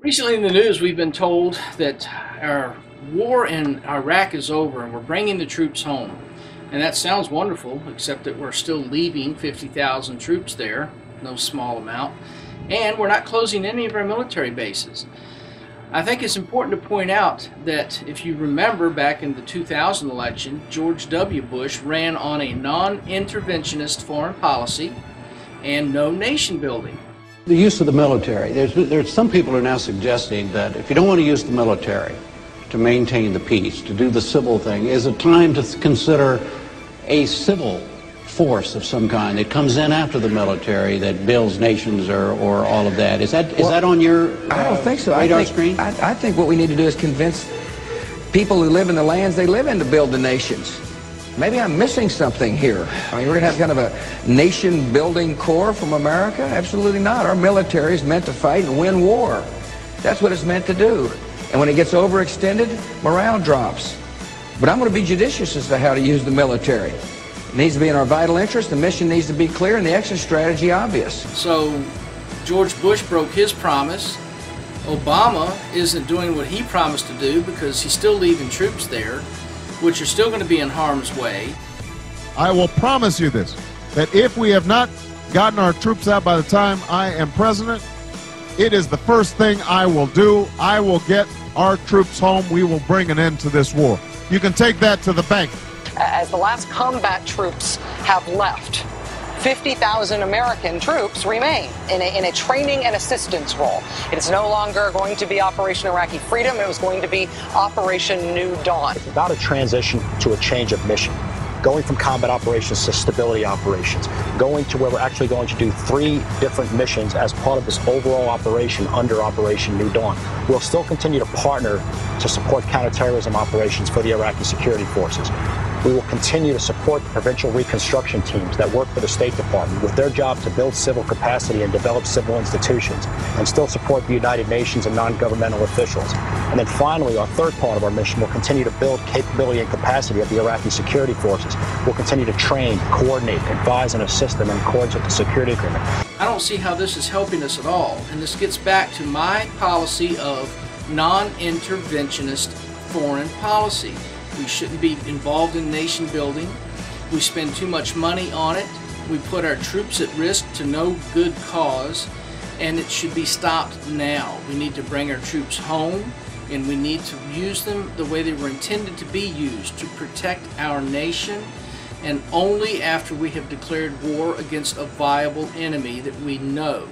Recently in the news, we've been told that our war in Iraq is over and we're bringing the troops home. And that sounds wonderful, except that we're still leaving 50,000 troops there, no small amount, and we're not closing any of our military bases. I think it's important to point out that if you remember back in the 2000 election, George W. Bush ran on a non-interventionist foreign policy and no nation building. The use of the military. There's some people are now suggesting that if you don't want to use the military to maintain the peace, to do the civil thing, is it time to consider a civil force of some kind that comes in after the military that builds nations or all of that? Is that on your I don't think so. radar screen? I think what we need to do is convince people who live in the lands they live in to build the nations. Maybe I'm missing something here. I mean, we're going to have kind of a nation-building corps from America? Absolutely not. Our military is meant to fight and win war. That's what it's meant to do. And when it gets overextended, morale drops. But I'm going to be judicious as to how to use the military. It needs to be in our vital interest, the mission needs to be clear, and the exit strategy obvious. So George Bush broke his promise. Obama isn't doing what he promised to do because he's still leaving troops there, which are still going to be in harm's way. I will promise you this, that if we have not gotten our troops out by the time I am president, it is the first thing I will do. I will get our troops home. We will bring an end to this war. You can take that to the bank. As the last combat troops have left, 50,000 American troops remain in a training and assistance role. It is no longer going to be Operation Iraqi Freedom. It was going to be Operation New Dawn. It's about a transition to a change of mission. Going from combat operations to stability operations, going to where we're actually going to do 3 different missions as part of this overall operation under Operation New Dawn. We'll still continue to partner to support counterterrorism operations for the Iraqi security forces. We will continue to support the provincial reconstruction teams that work for the State Department with their job to build civil capacity and develop civil institutions, and still support the United Nations and non-governmental officials. And then finally, our third part of our mission will continue to build capability and capacity of the Iraqi security forces. We'll continue to train, coordinate, advise, and assist them in accordance with the security agreement. I don't see how this is helping us at all, and this gets back to my policy of non-interventionist foreign policy. We shouldn't be involved in nation building. We spend too much money on it. We put our troops at risk to no good cause, and it should be stopped now. We need to bring our troops home, and we need to use them the way they were intended to be used, to protect our nation, and only after we have declared war against a viable enemy that we know.